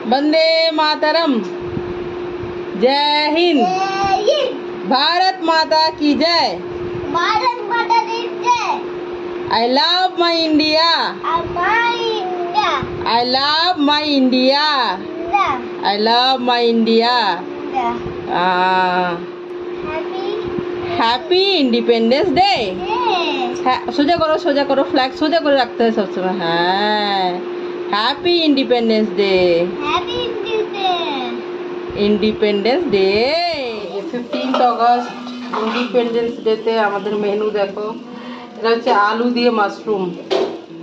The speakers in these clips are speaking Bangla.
वंदे मातरम। जय हिंद। भारत माता की जय। भारत माता की जय। I love my India. I love my India. I love my India. Happy independence day. सोजा करो फ्लैग सोजा करे रखते हैं सब समय। हाँ, happy independence day. Independence day 15 अगस्त इंडिपेंडेंस ডেতে আমাদের মেনু দেখো। এটা হচ্ছে আলু দিয়ে মাশরুম।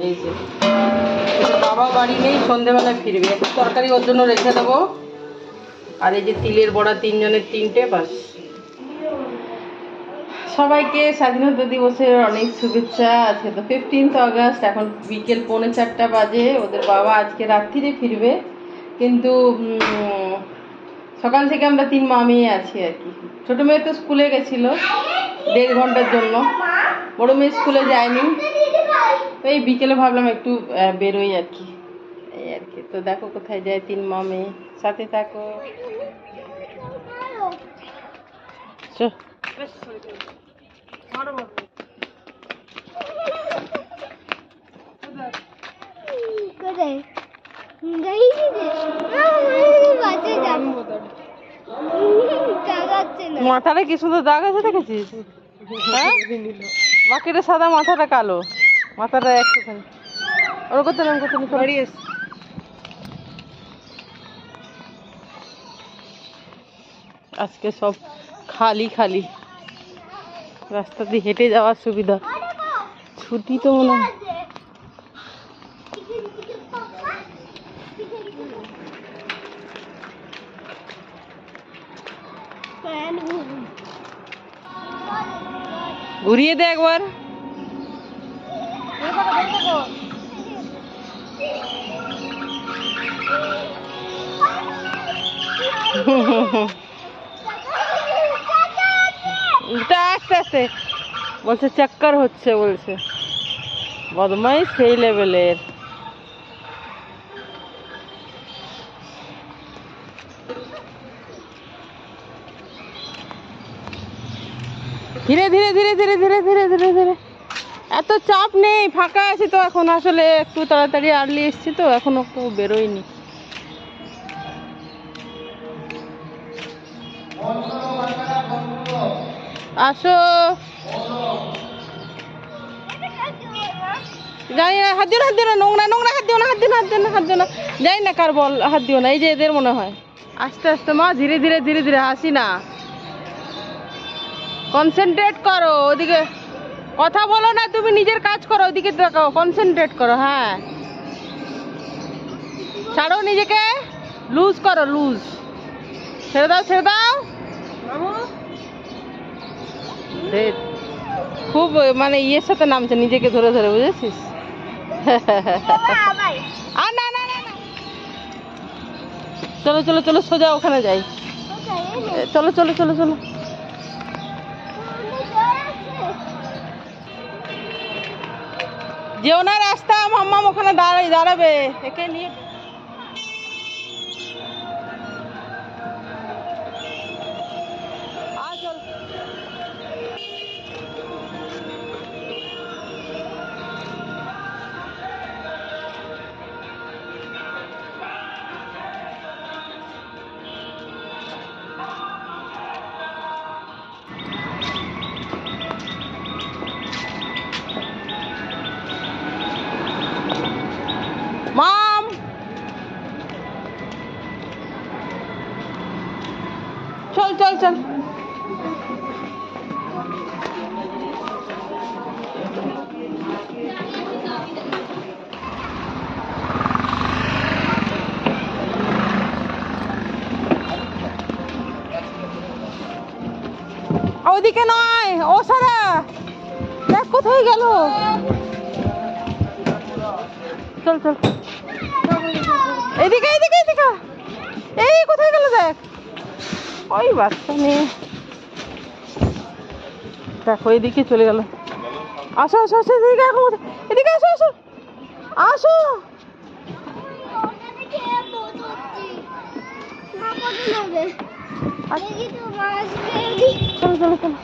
এই যে বাবা বাড়ি নেই, সন্ধ্যেবেলা ফিরবে, একটু তরকারি ওর জন্য রেখে দেবো। আর এই যে তিলের বড়া 3 জনের 3টে, বাস। সবাইকে স্বাধীনতা দিবসের অনেক শুভেচ্ছা। আজকে তো 15 আগস্ট, এখন বিকেল 3:45 বাজে। ওদের বাবা আজকে রাত্রিরে ফিরবে, কিন্তু সকাল থেকে আমরা 3 মা মেয়ে আছি আর কি। ছোটো মেয়ে তো স্কুলে গেছিলো 1.5 ঘন্টার জন্য, বড়ো মেয়ে স্কুলে যায়নি। তো এই বিকেলে ভাবলাম একটু বেরোই আর কি, এই আর কি। তো দেখো কোথায় যায় 3 মা মেয়ে, সাথে থাকো। মাথাটা কি সুন্দর দাগ আছে দেখেছিস? হ্যাঁ, বাকিটা সাদা, মাথাটা কালো, মাথাটা একটুখানি ওর করতে আজকে সব খালি খালি, রাস্তা দিয়ে হেঁটে যাওয়ার সুবিধা। ছুটি তো মনে হয়। ঘুরিয়ে দে একবার। আস্তে আস্তে বলছে চক্কর হচ্ছে, বলছে বদমাইশ সেই লেভেলের। ধীরে ধীরে ধীরে ধীরে ধীরে ধীরে ধীরে ধীরে, এত চাপ নেই, ফাঁকা আছে তো এখন। আসলে একটু তাড়াতাড়ি আর্লি এসছি তো, এখনো একটু বেরোয়নি। আসো, জানি না, হাত দিও না, হাত দিও না, নোংরা নোংরা, হাত দিও না, হাত দিও না, হাত দিও না, হাত দিও না, জানি না কার বল, হাত দিও না। এই যে এদের মনে হয়। আস্তে আস্তে মা, ধীরে ধীরে ধীরে ধীরে, হাসি না, কনসেন্ট্রেট করো। ওদিকে কথা বলো না, তুমি নিজের কাজ করো, ওদিকে তাকাও, কনসেন্ট্রেট করো। হ্যাঁ, ছাড়ো নিজেকে, লুজ করো, লুজ, ছেড়ে দাও, ছেড়ে দাও। খুব মানে ইয়ের সাথে নামছে, নিজেকে ধরে ধরে, বুঝেছিস? আর না না না না, চলো চলো চলো, সোজা ওখানে যাই। চলো চলো চলো চলো। যেও না রাস্তা, মাম্মাম ওখানে দাঁড়াবে, একে নিয়ে। মাম, চল চল চল। ওদিকে নয়, ও সারা দেখ কোথায় গেল। চল চল, এদিকে এদিকে এদিকে, এই কোথায় গেল দেখ। ওই বাচ্চা মেয়ে, দেখো এদিকে চলে গেল। আসো আসো আসো, এদিকে এদিকে আসো আসো আসো। হবে দেখি তো মাছ চলো চলো চলো,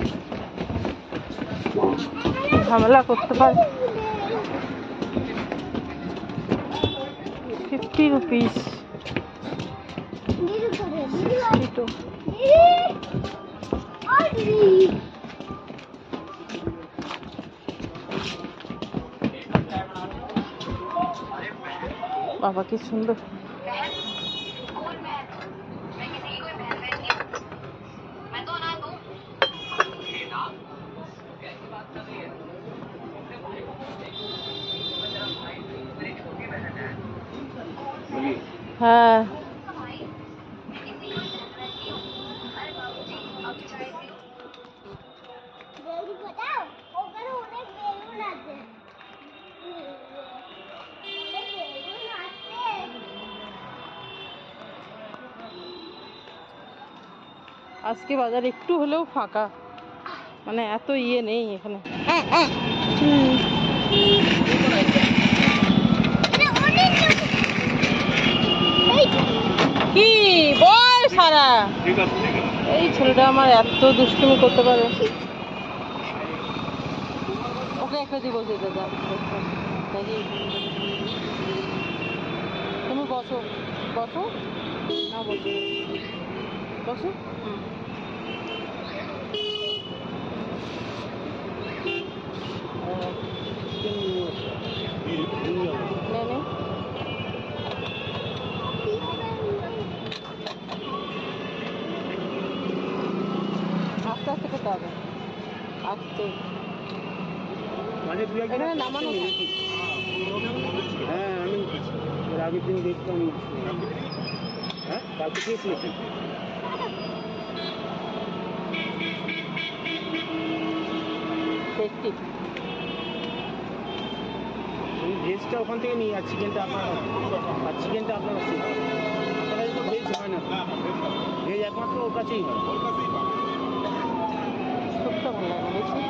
ঝামেলা করতে পারে। 50 রুপিস। দিদি করে দুটো। বাবা কি সুন্দর। হ্যাঁ ওখানে অনেক বেলুন আছে আজকে বাজার একটু হলেও ফাঁকা, মানে এত ইয়ে নেই এখানে। কি বল সারা, এই ছেলেটা আমার এত দুষ্টুমি করতে পারে। ওকে একটা দিব দাদা, নাকি তুমি বসো বসো না, বসো বসো। আস্তে আস্তে খেতে হবে, আস্তে। এখানে নামানো থাকে। হ্যাঁ আমি এর আগের দিন দেখলাম। হ্যাঁ কালকে খেয়েছিলেন? টেস্টি। ওই ভেজটা ওখান থেকে নিই, আর চিকেনটা আপনারা আপনারা তো ভেজ হয় না, ভেজ একমাত্র ওর কাছেই হয়। সুপটা ভালো লাগে বেশি।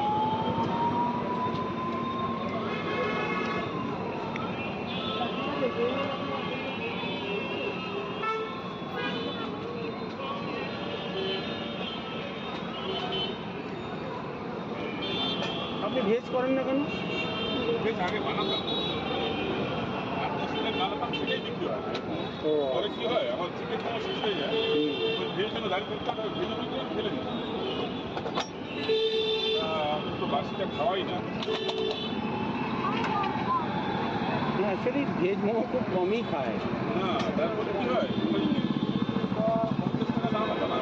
আপনি ভেজ করেন না কেন? বেশ আগে বানাতাম, আর সেটা বানাতাম সেটাই বিক্রি হয়। ও পরে কি হয়, আমার চিকেন খাওয়া শেষ হয়ে যায়, ওই ভেজ জন্য দাঁড়িয়ে থাকতে হবে, ভেজে বিক্রি ফেলে নিই। তো বাসিটা খাওয়াই না। হ্যাঁ সেটি ভেজ মোমো খুব কমই খায়। না তারপরে কি হয়, ওই 50 টাকা দাম একটা না,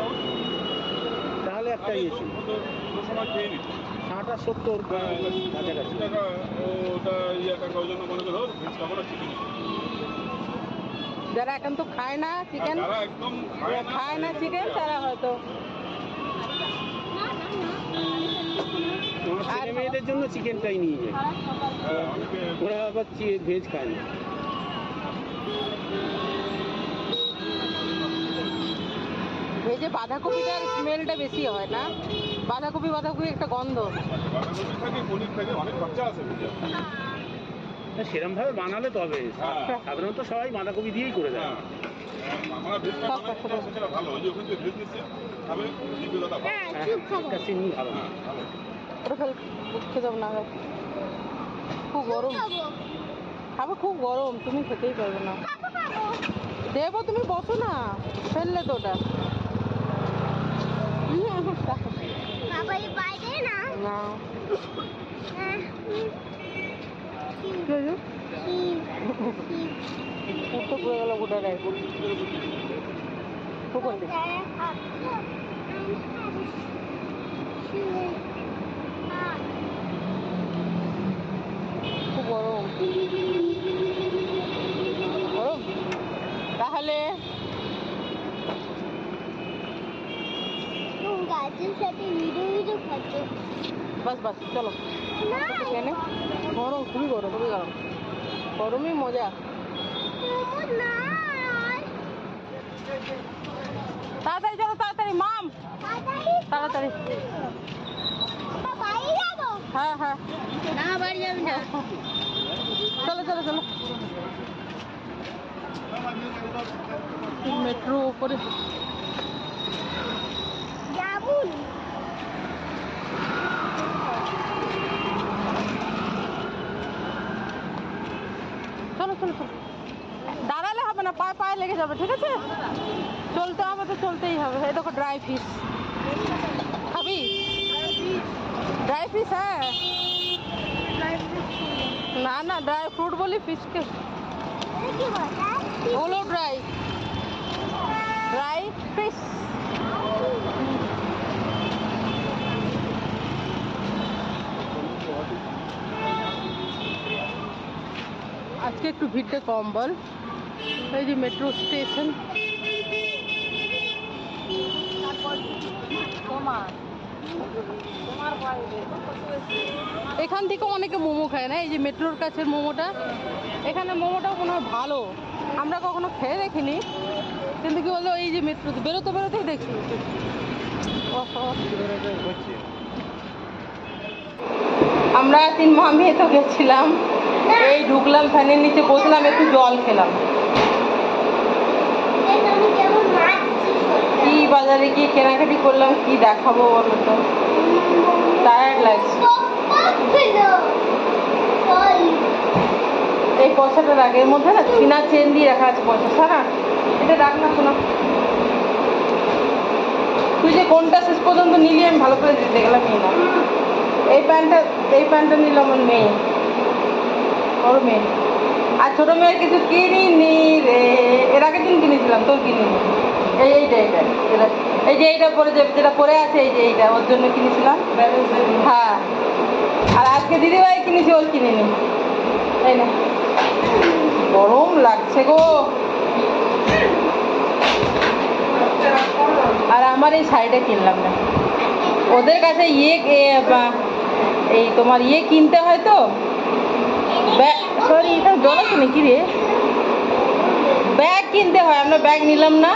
তাহলে একটা আগে ইয়ে তো ছিল, সময় খেয়ে নিত। 60-70 কাছাকাছি। টাকা ওটা টাকা ওই জন্য মনে করো ভেজ খাবো না, চিকেন। যারা এখন তো খায় না চিকেন, যারা একদম খায় না চিকেন, তারা হয়তো আমার ছেলে মেয়েদের জন্য চিকেনটাই নিয়ে যায়, অনেকে ওরা আবার ভেজ খায় না। ভেজে বাঁধাকপিটার স্মেলটা বেশি হয় না, বাঁধাকপি একটা গন্ধ। বাঁধাকপি থাকে, পনির থাকে, অনেক খরচা আছে ভেজে। সেরকম ভাবে বানালে তবে হ্যাঁ। সাধারণত সবাই বাঁধাকপি দিয়েই করে দেয়। আমরা ভেজটা বানাই সেটা ভালো, ওই যে ওখান থেকে ভেজ নিচ্ছে খাবে, দিবে দাদা ভালো। হ্যাঁ একটা চিনি ভালো না। ওটা ফেল খেতে হবে না, খুব গরম খাবে, খুব গরম, তুমি খেতেই পারবে না। দেবো, তুমি বসো না, ফেললে তো ওটা। বাবা এই বাইরে না না উঠতে পড়ে গেল গোটাটাই। খুব গরম, গরম। তাহলে গাছের সাথে ভিডিও খাচ্ছ বাস বাস চলো। এখানে গরম, খুবই গরম, খুবই গরম, গরমই মজা। তাড়াতাড়ি চলো, তাড়াতাড়ি মাম, তাড়াতাড়ি। হ্যাঁ হ্যাঁ, না বাড়ি যাবি না। চলো চলো চলো। মেট্রো উপরে জামুন চলো চলো চলো, দাঁড়ালে হবে না, পায়ে পায়ে লেগে যাবে, ঠিক আছে? চলতে হবে তো চলতেই হবে। এই দেখো ড্রাই ফিশ, খাবি ড্রাই ফিশ? হ্যাঁ, না না, ড্রাই ফ্রুট বলি ফিশকে, কি বলে ওগুলো ড্রাই ড্রাই ফিশ। আজকে একটু ভিড়টা কম বল। এই যে মেট্রো স্টেশন, এখান থেকে অনেকে মোমো খায় না, এই যে মেট্রোর কাছের মোমোটা, এখানে মোমোটাও মনে হয় ভালো, আমরা কখনো খেয়ে দেখিনি, কিন্তু কি বলতো এই যে মেট্রোতে বেরোতে বেরোতেই দেখি। আমরা 3 মামি তো গেছিলাম, এই ঢুকলাম, ফ্যানের নিচে বসলাম, একটু জল খেলাম। আমি কেমন মারছি কি বাজারে গিয়ে কেনাকাটি করলাম, কি দেখাবো বলো তো, টায়ার্ড লাগছে। এই পয়সাটা রাখ, এর মধ্যে না চীনা চেন দিয়ে রাখা আছে পয়সা, সারা এটা রাখ না। শোনা, তুই যে কোনটা শেষ পর্যন্ত নিলি আমি ভালো করে দেখলাম না। এই প্যান্টটা নিল আমার মেয়ে, ওর মেয়ে, আর ছোটো মেয়ের কিছু কিনিনি রে, এর আগের দিন কিনেছিলাম, তোর কিনিনি। এইটা এই যে এইটা পরে যেটা পরে আছে, এই যে এইটা ওর জন্য কিনেছিলাম। হ্যাঁ, আর আজকে দিদিভাই কিনেছি, ওর কিনিনি। এই না, গরম লাগছে গো। আর আমার এই শাড়িটা কিনলাম না, ওদের কাছে এই তোমার কিনতে হয় তো, সরি এটা জল আছে নাকি রে, ব্যাগ কিনতে হয়, আমরা ব্যাগ নিলাম না,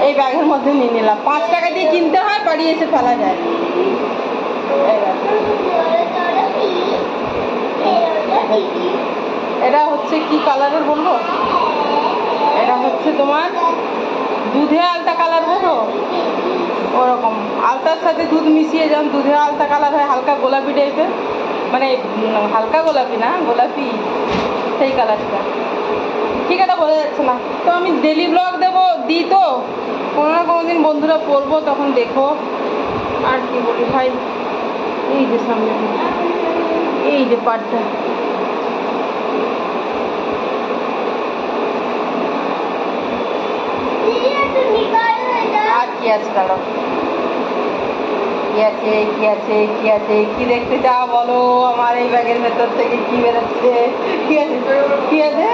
এই ব্যাগের মধ্যে নিয়ে নিলাম। 5 টাকা দিয়ে কিনতে হয়, বাড়ি এসে ফেলা যায়। এটা হচ্ছে কি কালারের বলবো, এটা হচ্ছে তোমার দুধে আলতা কালার, বলো ওরকম, আলতার সাথে দুধ মিশিয়ে যেমন দুধে আলতা কালার হয়, হালকা গোলাপি টাইপের, মানে হালকা গোলাপি না, গোলাপি সেই কালারটা, ঠিক আছে বোঝা যাচ্ছে না। তো আমি ডেলি ব্লগ দিই তো, কোনো না কোনো দিন বন্ধুরা পরবো, তখন দেখো। আর কি বলি ভাই, এই যে সামনে এই যে পাটটা, আর কি আছে দাঁড়াও, কি দেখতে চাও বলো, আমার এই ব্যাগের ভেতর থেকে কি বেরোচ্ছে, কি আছে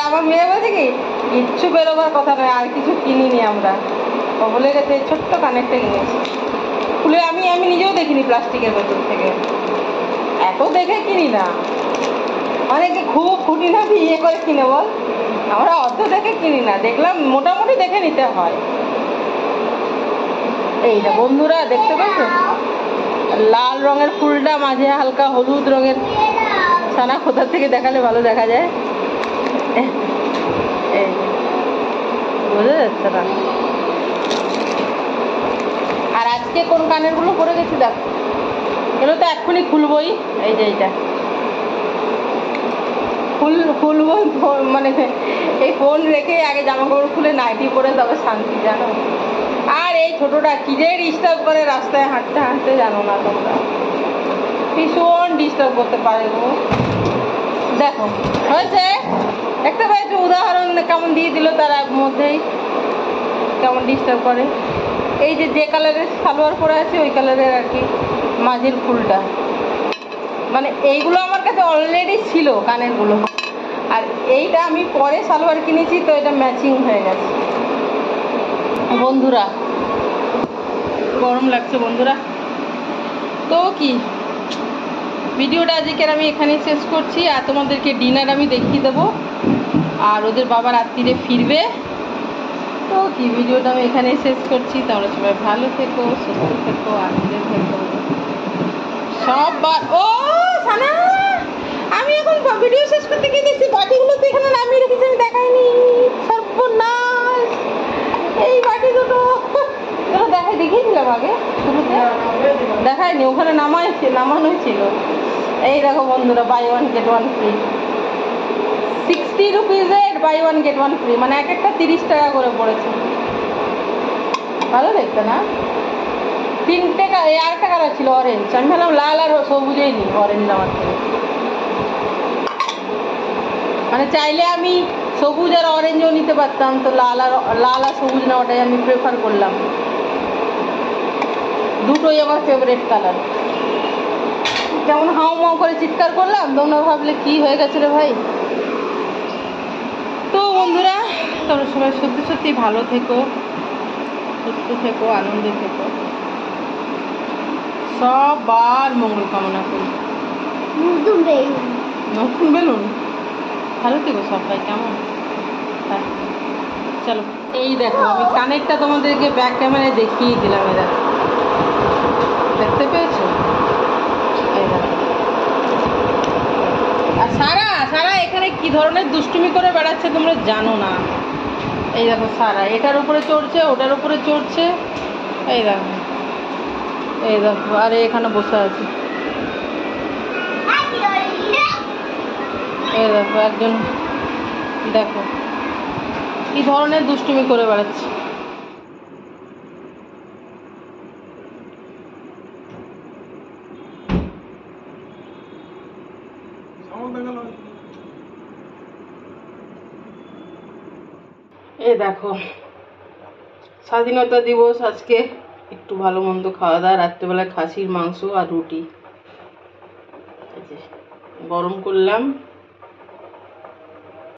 আমার মেয়ে বলছে কি কিচ্ছু বেরোবার কথা নয়, আর কিছু কিনিনি আমরা, ও বলে গেছে ছোট্ট কানেরটা কিনেছি, খুলে আমি নিজেও দেখিনি প্লাস্টিকের ভেতর থেকে, এত দেখে কিনি না, অনেকে খুব খুঁটি না করে কিনে বল, আমরা অত দেখে কিনি না, দেখলাম মোটামুটি দেখে নিতে হয়। এইটা বন্ধুরা দেখতে পাচ্ছ, লাল রঙের ফুলটা, মাঝে হালকা হলুদ রঙের ছানা, কোথা থেকে দেখালে ভালো দেখা যায়, এই বোঝা যাচ্ছে না। আর আজকে কোন কানের গুলো পরে গেছি দেখো, এগুলো তো এক্ষুনি খুলবই, এই যে এইটা খুলবো, মানে এই ফোন রেখে আগে জামা কাপড় খুলে নাইটি পরে তবে শান্তি, জানো। আর এই ছোটটা কি যে ডিস্টার্ব করে রাস্তায় হাঁটতে হাঁটতে, জানো না তোমরা, ভীষণ ডিস্টার্ব করতে পারে গো। দেখো হয়েছে, একটা ভাই একটু উদাহরণ কেমন দিয়ে দিল, তার মধ্যেই কেমন ডিস্টার্ব করে। এই যে কালারের সালোয়ার পরে আছে, ওই কালারের আর কি মাঝের ফুলটা, মানে এইগুলো আমার কাছে অলরেডি ছিল কানেরগুলো, আর এইটা আমি পরে সালোয়ার কিনেছি, তো এটা ম্যাচিং হয়ে গেছে। বন্ধুরা গরম লাগছে বন্ধুরা, তো কি ভিডিওটা আজকের আমি এখানেই শেষ করছি, আর তোমাদেরকে ডিনার আমি দেখিয়ে দেবো, আর ওদের বাবা রাত্রিরে ফিরবে, তো কি ভিডিওটা আমি এখানেই শেষ করছি। তোমরা সবাই ভালো থেকো, সুস্থ থেকো, আনন্দে থেকো সববার। ও সানা, আমি এখন ভিডিও শেষ করতে গিয়ে দেখছি বাটিগুলো তো এখানে নামিয়ে রেখেছি, আমি দেখাইনি, সর্বনাশ। ওঠায়নি, ওখানে নামানোই ছিল। এই দেখো বন্ধুরা, buy one get one free, 60 রুপিজের buy one get one free, মানে এক একটা 30 টাকা করে পড়েছে। ভালো দেখতে না? 3টে আরেকটা কালার ছিল অরেঞ্জ, আমি ভাবলাম লাল আর সবুজেই নিই, অরেঞ্জ আমার থেকে। মানে চাইলে আমি সবুজ আর অরেঞ্জও নিতে পারতাম, তো লাল আর সবুজ নেওয়াটাই আমি প্রেফার করলাম। দুটোই আমার ফেভারিট কালার। কেমন হাউ মাউ করে চিৎকার করলাম, তোমরা ভাবলে কি হয়ে গেছে রে ভাই। তো বন্ধুরা, তোমরা সবাই সত্যি সত্যি ভালো থেকো, সুস্থ থেকো, আনন্দে থেকো, সবার মঙ্গল কামনা করি। নতুন বেলুন। নতুন বেলুন, ভালো থেকো সবাই, কেমন? হ্যাঁ চলো, এই দেখো আমি কানেরটা তোমাদেরকে ব্যাক ক্যামেরায় দেখিয়ে দিলাম, এরা দেখতে পেয়েছো? এই দেখো। আর সারা এখানে কি ধরনের দুষ্টুমি করে বেড়াচ্ছে তোমরা জানো না। এই দেখো সারা এটার উপরে চড়ছে, ওটার উপরে চড়ছে, এই দেখো, এই দেখো, আর এখানে বসে আছে। এই দেখো একজন, দেখো কি ধরনের দুষ্টুমি করে বেড়াচ্ছে। এই দেখো, স্বাধীনতা দিবস আজকে, একটু ভালো মন্দ খাওয়া দাওয়া, রাত্রেবেলায় খাসির মাংস আর রুটি, এই যে গরম করলাম।